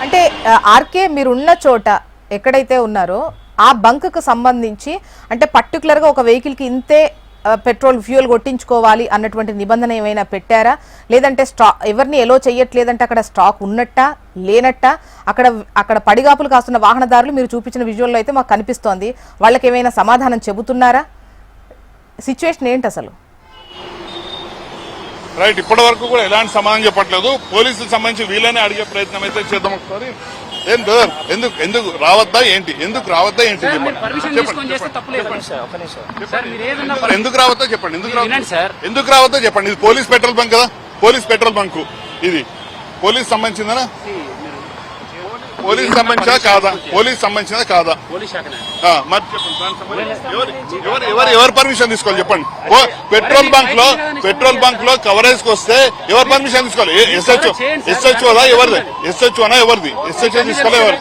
అంటే ఆర్కే మీరున్న చోట ఎక్కడైతే ఉన్నారో ఆ బంక్కు సంబంధించి అంటే పర్టికులర్గా ఒక వెహికల్కి ఇంతే పెట్రోల్ ఫ్యూయల్ కొట్టించుకోవాలి అన్నటువంటి నిబంధన ఏమైనా పెట్టారా? లేదంటే ఎవరిని ఎలో చెయ్యట్లేదంటే అక్కడ స్టాక్ ఉన్నట్టా లేనట్టా? అక్కడ పడిగాపులు కాస్తున్న వాహనదారులు మీరు చూపించిన విజువల్లో అయితే మాకు కనిపిస్తోంది. వాళ్ళకి ఏమైనా సమాధానం చెబుతున్నారా? సిచ్యువేషన్ ఏంటి అసలు? రైట్, ఇప్పటి వరకు కూడా ఎలాంటి సమాధానం చెప్పట్లేదు. పోలీసులకు సంబంధించి వీళ్ళనే అడిగే ప్రయత్నం అయితే చేద్దాం ఒకసారి. ఏం బ్రదర్, ఎందుకు రావద్దా ఏంటి, ఎందుకు రావద్దా ఏంటి చెప్పండి. ఎందుకు రావద్దా చెప్పండి, ఎందుకు రావద్దా చెప్పండి. ఇది పోలీస్ పెట్రోల్ బంక్ కదా, పోలీస్ పెట్రోల్ బంకు ఇది. పోలీస్ సంబంధించిందనా, పోలీస్ సంబంధించినా కాదా, పోలీస్ సంబంధించినా కాదా? మరి చెప్పండి, ఎవరు పర్మిషన్ తీసుకోవాలి చెప్పండి. పెట్రోల్ బంక్ లో కవరేజ్ కి వస్తే ఎవరు పర్మిషన్ తీసుకోవాలి? ఎస్హెచ్ఓదా ఎవరిది? ఎస్హెచ్ఓనా ఎవరిది? ఎస్హెచ్ఓ తీసుకోవాలి ఎవరు?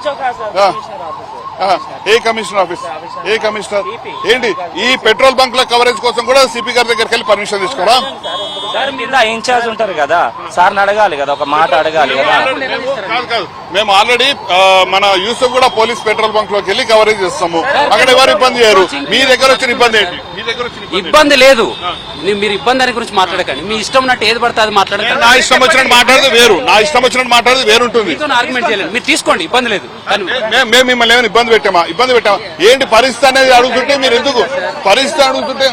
ఏ కమిషనర్ ఆఫీస్, ఏ కమిషనర్ ఏంటి? ఈ పెట్రోల్ బంక్ లో కవరేజ్ కోసం కూడా సిపి గారి దగ్గరికి వెళ్ళి పర్మిషన్ తీసుకోరా? సార్ మీద ఇన్ఛార్జ్ ఉంటారు కదా, సార్ని అడగాలి కదా, ఒక మాట అడగాలి కదా. కాదు, మేము ఆల్రెడీ మన యూసుఫ్ కూడా పోలీస్ పెట్రోల్ బంక్ లోకి వెళ్ళి కవరేజ్ చేస్తాము. అక్కడ ఎవరు ఇబ్బంది చేయరు. మీ దగ్గర వచ్చిన ఇబ్బంది ఏంటి? మీ దగ్గర వచ్చిన ఇబ్బంది లేదు, మీరు ఇబ్బంది దాని గురించి మాట్లాడకండి. మీ ఇష్టం ఉన్నట్టు ఏది పడితే అది మాట్లాడకండి. నా ఇష్టం వచ్చినట్టు మాట్లాడదు వేరు, నా ఇష్టం వచ్చినట్టు మాట్లాడదు వేరుంటుంది. ఆర్గ్యుమెంట్ చేయలేదు, మీరు తీసుకోండి, ఇబ్బంది లేదు. మేము మిమ్మల్ని ఏమైనా ఇబ్బంది పెట్టామా? ఏంటి పరిస్థితి అనేది అడుగుతుంటే మీరు ఎందుకు పరిస్థితి అడుగుతుంటే?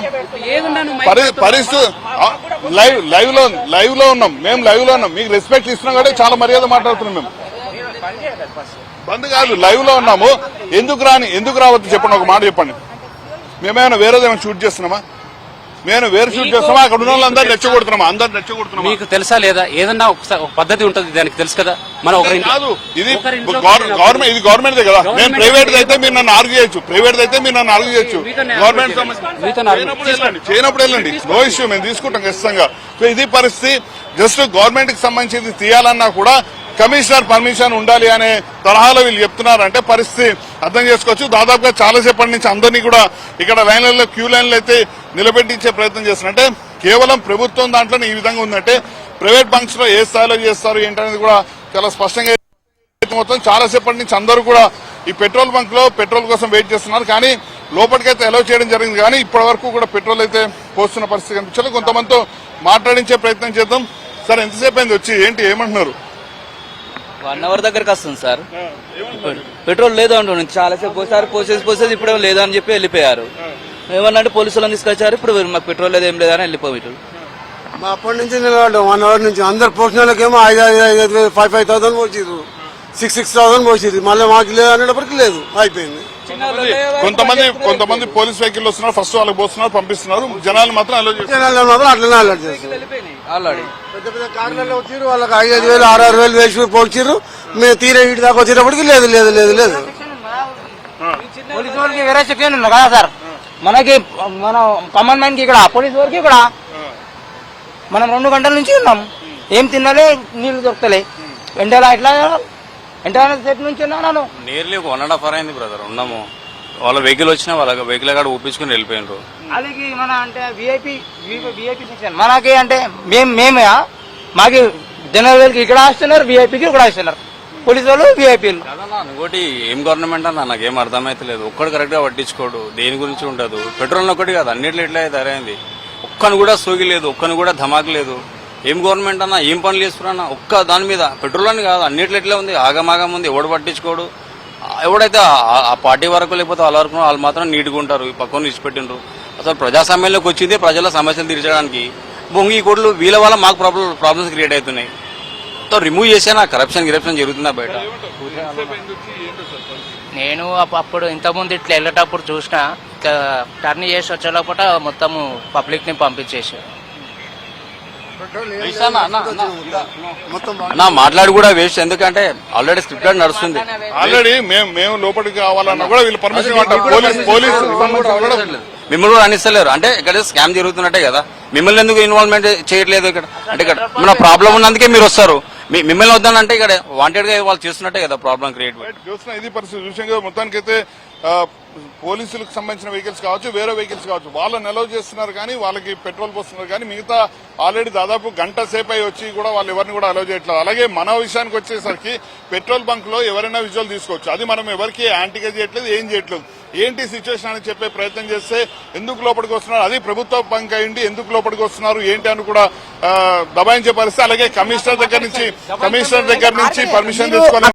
పరిస్థితి లైవ్ లో ఉన్నాం, మేము లైవ్ లో ఉన్నాం, మీకు రెస్పెక్ట్ ఇస్తున్నాం కాబట్టి చాలా మర్యాద మాట్లాడుతున్నాం. మేము బంద్ కాదు, లైవ్ లో ఉన్నాము. ఎందుకు రావద్దు చెప్పండి, ఒక మాట చెప్పండి. మేమేమైనా వేరేదేమైనా షూట్ చేస్తున్నామా? మేము వేరే షూట్ చేస్తామా? అక్కడ ఉన్న వాళ్ళందరూ రెచ్చగొడుతున్నామా? అందరు రెచ్చగొడుతున్నామా? మీకు తెలుసా లేదా? ఏదన్నా ఒక పద్ధతి ఉంటుంది, దానికి తెలుసు కదా. మనం కాదు, ఇది గవర్నమెంట్, ఇది గవర్నమెంట్ కదా. నేను ప్రైవేట్ అయితే మీరు నన్ను ఆర్గ్యూ చేయొచ్చు, ప్రైవేట్ అయితే మీరు నన్ను ఆర్గ్యూ చేయొచ్చు. గవర్నమెంట్ చేయనప్పుడు వెళ్ళండి, నో ఇష్యూ, మేము తీసుకుంటాం ఖచ్చితంగా. సో ఇది పరిస్థితి. జస్ట్ గవర్నమెంట్ కి సంబంధించి తీయాలన్నా కూడా కమిషనర్ పర్మిషన్ ఉండాలి అనే తరహాలో వీళ్ళు చెప్తున్నారంటే పరిస్థితి అర్థం చేసుకోవచ్చు. దాదాపుగా చాలాసేపటి నుంచి అందరినీ కూడా ఇక్కడ లైన్లలో క్యూ లైన్లు అయితే నిలబెట్టించే ప్రయత్నం చేస్తున్నారంటే కేవలం ప్రభుత్వం దాంట్లోనే ఈ విధంగా ఉందంటే ప్రైవేట్ బంక్స్ లో ఏ స్థాయిలో చేస్తారు ఏంటనేది కూడా చాలా స్పష్టంగా మొత్తం చాలాసేపటి నుంచి అందరూ కూడా ఈ పెట్రోల్ బంక్ లో పెట్రోల్ కోసం వెయిట్ చేస్తున్నారు. కానీ లోపలికైతే అలౌ చేయడం జరిగింది, కానీ ఇప్పటి వరకు కూడా పెట్రోల్ అయితే పోస్తున్న పరిస్థితి కనిపించలేదు. కొంతమందితో మాట్లాడించే ప్రయత్నం చేద్దాం. సార్ ఎంతసేపు అయింది వచ్చి, ఏంటి ఏమంటున్నారు? 1 అవర్ దగ్గరకు వస్తుంది సార్. పెట్రోల్ లేదు అంటున్నాను, చాలాసేపు పోసేసి ఇప్పుడు లేదు అని చెప్పి వెళ్ళిపోయారు. ఏమన్నా పోలీసులను తీసుకొచ్చారు, ఇప్పుడు మాకు పెట్రోల్ లేదు ఏం లేదని వెళ్ళిపోయి. మా అప్పటి నుంచి 1 అవర్ నుంచి అందరు పోసిన వాళ్ళకేమో 5,000 పోసిరు, 6,000 పోసిరు. మళ్ళీ మాకు లేదు అనేటప్పటికి లేదు, అయిపోయింది. కొంతమంది పోలీస్ వెహికల్ వస్తున్నారు, ఫస్ట్ వాళ్ళకి పోస్తున్నారు, పంపిస్తున్నారు. జనాలు మాత్రం అట్లనే అలర్ట్ చేస్తారు. ఆల్రెడీ పెద్ద పెద్ద కార్లలో వచ్చిరు, వాళ్ళకి 5,000 6,000 వేసి పోల్చిరు. మేము తీరే ఇంటి దాకా వచ్చేటప్పటికి లేదు లేదు లేదు లేదు. పోలీసు వాళ్ళకి వేరే సెక్షన్ ఉంది కదా సార్, మనకి మన కామన్ మ్యాన్ కి ఇక్కడ పోలీసు వాళ్ళకి ఇక్కడ మనం 2 గంటల నుంచి ఉన్నాం, ఏం తినాలి, నీళ్లు దొరకలే. వెంటనే ఎట్లా సేపు నుంచి ఉన్నాను. నియర్లీ 1.5 hour అయింది బ్రదర్ ఉన్నాము. వాళ్ళ వెహికల్ వచ్చినా వాళ్ళ వెహికల్ కాడ ఊపించుకుని వెళ్ళిపోయినారు. అది మన అంటే విఐపి సెక్షన్ మనకి అంటే మేమే మాకు జనరల్ వాళ్ళకి ఇక్కడ వస్తున్నారు, విఐపికి ఇక్కడ వస్తున్నారు, పోలీసు వాళ్ళు విఐపీలు. ఇంకోటి ఏం గవర్నమెంట్ అన్న నాకేం అర్థమైతలేదు. ఒక్కడు కరెక్ట్ గా పట్టించుకోడు, దేని గురించి ఉండదు. పెట్రోల్ ఒక్కటి కాదు, అన్నిట్లో ఇట్లా ధరైంది. ఒక్కను కూడా సోగి లేదు, ఒక్కను కూడా ధమాక్ లేదు. ఏం గవర్నమెంట్ అన్న, ఏం పనులు చేస్తున్నా ఒక్క దాని మీద. పెట్రోల్ అని కాదు, అన్నిట్లో ఎట్లా ఉంది, ఆగమాగం ఉంది. ఎవడు పట్టించుకోడు. ఎవడైతే ఆ పార్టీ వరకు లేకపోతే వాళ్ళ వరకు వాళ్ళు మాత్రం నీట్గా ఉంటారు, పక్కన ఇచ్చిపెట్టిండ్రు. అసలు ప్రజాస్వామ్యంలోకి వచ్చింది ప్రజల సమస్యలు తీర్చడానికి. బొంగి కోట్లు వీళ్ళ వల్ల మాకు ప్రాబ్లమ్స్ క్రియేట్ అవుతున్నాయి. రిమూవ్ చేసేనా కరప్షన్ జరుగుతుందా బయట? నేను అప్పుడు ఇంతకుముందు ఇట్లా వెళ్ళేటప్పుడు చూసిన, టర్న్ చేసి వచ్చేలోపట మొత్తము పబ్లిక్ ని పంపించేసి మాట్లాడి కూడా వేస్ట్. ఎందుకంటే ఆల్రెడీ స్క్రిప్ట్ నడుస్తుంది. ఆల్రెడీ మేము లోపలికి కావాలన్నా కూడా వీళ్ళు పర్మిషన్ మిమ్మల్ని కూడా అనిస్తలేరు. అంటే ఇక్కడ స్కామ్ జరుగుతున్నట్టే కదా, మిమ్మల్ని ఎందుకు ఇన్వాల్వ్మెంట్ చేయట్లేదు ఇక్కడ? అంటే ఇక్కడ మన ప్రాబ్లం ఉన్నందుకే మీరు వస్తారు. మిమ్మల్ని వద్దానంటే ఇక్కడ వాంటెడ్ గా వాళ్ళు చేస్తున్నట్టే కదా ప్రాబ్లం క్రియేట్. చూస్తున్నా ఇది పరిస్థితి చూసాం కదా. మొత్తానికైతే పోలీసులకు సంబంధించిన వెహికల్స్ కావచ్చు, వేరే వెహికల్స్ కావచ్చు, వాళ్ళని అలౌ చేస్తున్నారు కానీ వాళ్ళకి పెట్రోల్ పోస్తున్నారు కానీ మిగతా ఆల్రెడీ దాదాపు గంట సేపు అయి వచ్చి కూడా వాళ్ళు ఎవరిని కూడా అలౌ చేయట్లేదు. అలాగే మన విషయానికి వచ్చేసరికి పెట్రోల్ బంక్ లో ఎవరైనా విజువల్ తీసుకోవచ్చు, అది మనం ఎవరికి యాంటీగా చేయట్లేదు, ఏం చేయట్లేదు. ఏంటి సిచ్యువేషన్ అని చెప్పే ప్రయత్నం చేస్తే ఎందుకు లోపలికి వస్తున్నారు, అది ప్రభుత్వ బంక్ అయ్యింది, ఎందుకు లోపలికి వస్తున్నారు ఏంటి అని కూడా దబాయించే పరిస్థితి. అలాగే కమిషనర్ దగ్గర నుంచి పర్మిషన్ తెచ్చుకోవాలి.